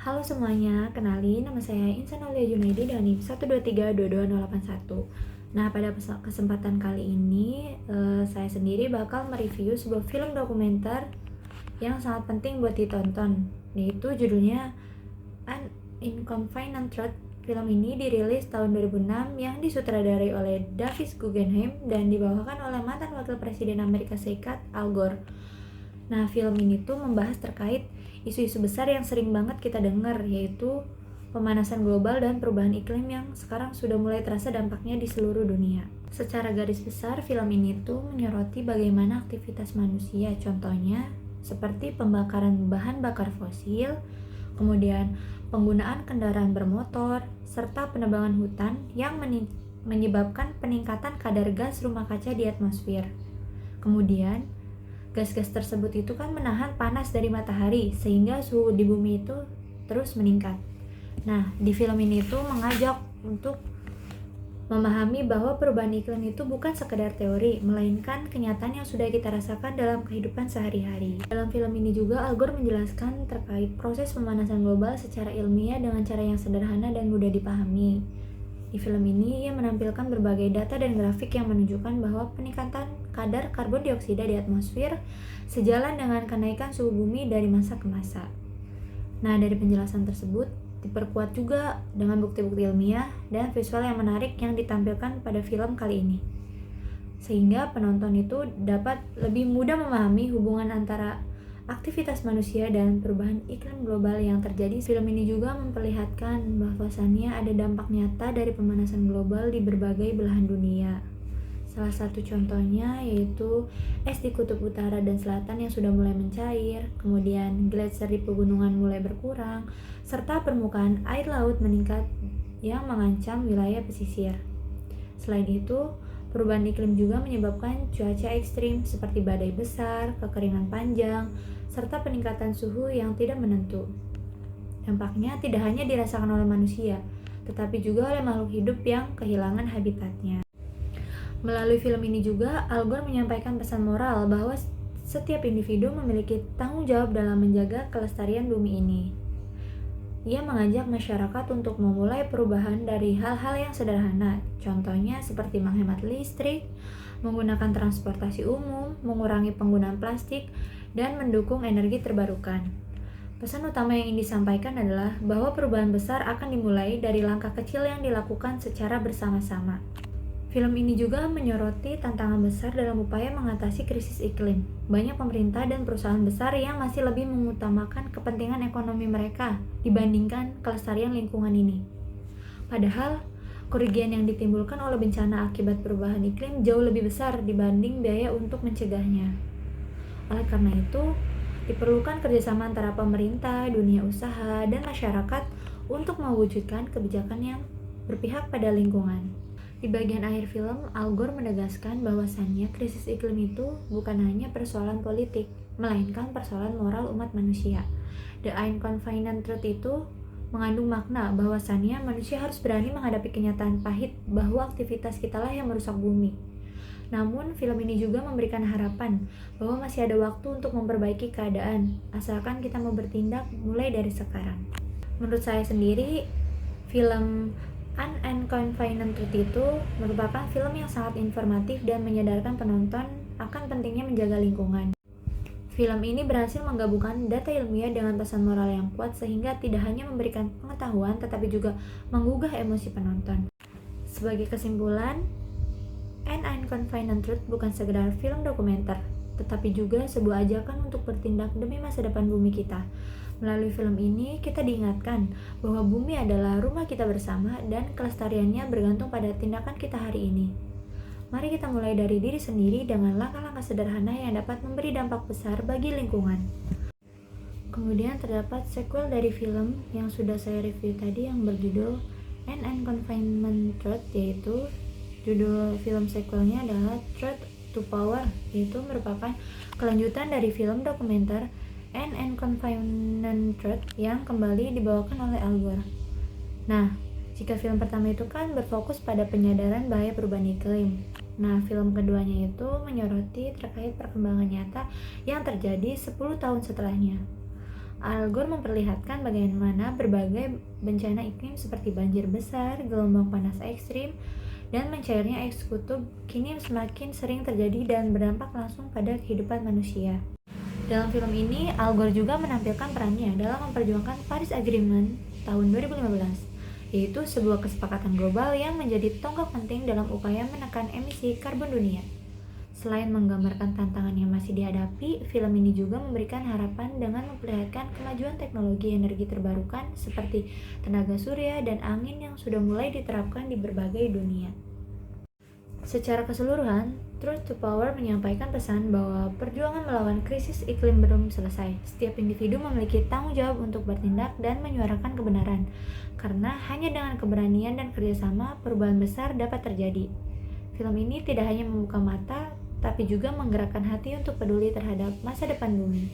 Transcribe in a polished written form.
Halo semuanya, kenalin nama saya Insan Aulia Junaidi dengan NIM 123222081. Nah, pada kesempatan kali ini saya sendiri bakal mereview sebuah film dokumenter yang sangat penting buat ditonton, yaitu judulnya An Inconvenient Truth. Film ini dirilis tahun 2006 yang disutradarai oleh David Guggenheim dan dibawakan oleh mantan wakil presiden Amerika Serikat Al Gore. Nah, film ini tuh membahas terkait isu-isu besar yang sering banget kita dengar, yaitu pemanasan global dan perubahan iklim yang sekarang sudah mulai terasa dampaknya di seluruh dunia. Secara garis besar, film ini tuh menyoroti bagaimana aktivitas manusia, contohnya seperti pembakaran bahan bakar fosil, kemudian penggunaan kendaraan bermotor, serta penebangan hutan yang menyebabkan peningkatan kadar gas rumah kaca di atmosfer. Kemudian, gas-gas tersebut itu kan menahan panas dari matahari sehingga suhu di bumi itu terus meningkat. Nah, di film ini tuh mengajak untuk memahami bahwa perubahan iklim itu bukan sekedar teori, melainkan kenyataan yang sudah kita rasakan dalam kehidupan sehari-hari. Dalam film ini juga Al Gore menjelaskan terkait proses pemanasan global secara ilmiah dengan cara yang sederhana dan mudah dipahami. Di film ini, ia menampilkan berbagai data dan grafik yang menunjukkan bahwa peningkatan kadar karbon dioksida di atmosfer sejalan dengan kenaikan suhu bumi dari masa ke masa. Nah, dari penjelasan tersebut, diperkuat juga dengan bukti-bukti ilmiah dan visual yang menarik yang ditampilkan pada film kali ini. Sehingga penonton itu dapat lebih mudah memahami hubungan antara aktivitas manusia dan perubahan iklim global yang terjadi. Film ini juga memperlihatkan bahwasannya ada dampak nyata dari pemanasan global di berbagai belahan dunia. Salah satu contohnya yaitu es di kutub utara dan selatan yang sudah mulai mencair, kemudian gletser di pegunungan mulai berkurang, serta permukaan air laut meningkat yang mengancam wilayah pesisir. Selain itu, perubahan iklim juga menyebabkan cuaca ekstrim seperti badai besar, kekeringan panjang, serta peningkatan suhu yang tidak menentu. Dampaknya tidak hanya dirasakan oleh manusia, tetapi juga oleh makhluk hidup yang kehilangan habitatnya. Melalui film ini juga, Al Gore menyampaikan pesan moral bahwa setiap individu memiliki tanggung jawab dalam menjaga kelestarian bumi ini. Ia mengajak masyarakat untuk memulai perubahan dari hal-hal yang sederhana, contohnya seperti menghemat listrik, menggunakan transportasi umum, mengurangi penggunaan plastik, dan mendukung energi terbarukan. Pesan utama yang ingin disampaikan adalah bahwa perubahan besar akan dimulai dari langkah kecil yang dilakukan secara bersama-sama. Film ini juga menyoroti tantangan besar dalam upaya mengatasi krisis iklim. Banyak pemerintah dan perusahaan besar yang masih lebih mengutamakan kepentingan ekonomi mereka dibandingkan kelestarian lingkungan ini. Padahal, kerugian yang ditimbulkan oleh bencana akibat perubahan iklim jauh lebih besar dibanding biaya untuk mencegahnya. Oleh karena itu, diperlukan kerjasama antara pemerintah, dunia usaha, dan masyarakat untuk mewujudkan kebijakan yang berpihak pada lingkungan. Di bagian akhir film, Al Gore menegaskan bahwasannya krisis iklim itu bukan hanya persoalan politik, melainkan persoalan moral umat manusia. The Inconvenient Truth itu mengandung makna bahwasannya manusia harus berani menghadapi kenyataan pahit bahwa aktivitas kitalah yang merusak bumi. Namun, film ini juga memberikan harapan bahwa masih ada waktu untuk memperbaiki keadaan, asalkan kita mau bertindak mulai dari sekarang. Menurut saya sendiri, film An Inconvenient Truth itu merupakan film yang sangat informatif dan menyadarkan penonton akan pentingnya menjaga lingkungan. Film ini berhasil menggabungkan data ilmiah dengan pesan moral yang kuat sehingga tidak hanya memberikan pengetahuan tetapi juga menggugah emosi penonton. Sebagai kesimpulan, An Inconvenient Truth bukan sekedar film dokumenter, tetapi juga sebuah ajakan untuk bertindak demi masa depan bumi kita. Melalui film ini, kita diingatkan bahwa bumi adalah rumah kita bersama dan kelestariannya bergantung pada tindakan kita hari ini. Mari kita mulai dari diri sendiri dengan langkah-langkah sederhana yang dapat memberi dampak besar bagi lingkungan. Kemudian terdapat sequel dari film yang sudah saya review tadi yang berjudul An Inconvenient Truth, yaitu judul film sequelnya adalah Truth to Power, yaitu merupakan kelanjutan dari film dokumenter An Inconvenient Truth yang kembali dibawakan oleh Al Gore. Nah, jika film pertama itu kan berfokus pada penyadaran bahaya perubahan iklim. Nah, film keduanya itu menyoroti terkait perkembangan nyata yang terjadi 10 tahun setelahnya. Al Gore memperlihatkan bagaimana berbagai bencana iklim seperti banjir besar, gelombang panas ekstrim, dan mencairnya es kutub kini semakin sering terjadi dan berdampak langsung pada kehidupan manusia. Dalam film ini, Al Gore juga menampilkan perannya dalam memperjuangkan Paris Agreement tahun 2015, yaitu sebuah kesepakatan global yang menjadi tonggak penting dalam upaya menekan emisi karbon dunia. Selain menggambarkan tantangan yang masih dihadapi, film ini juga memberikan harapan dengan memperlihatkan kemajuan teknologi energi terbarukan seperti tenaga surya dan angin yang sudah mulai diterapkan di berbagai dunia. Secara keseluruhan, Truth to Power menyampaikan pesan bahwa perjuangan melawan krisis iklim belum selesai. Setiap individu memiliki tanggung jawab untuk bertindak dan menyuarakan kebenaran, karena hanya dengan keberanian dan kerjasama, perubahan besar dapat terjadi. Film ini tidak hanya membuka mata, tapi juga menggerakkan hati untuk peduli terhadap masa depan bumi.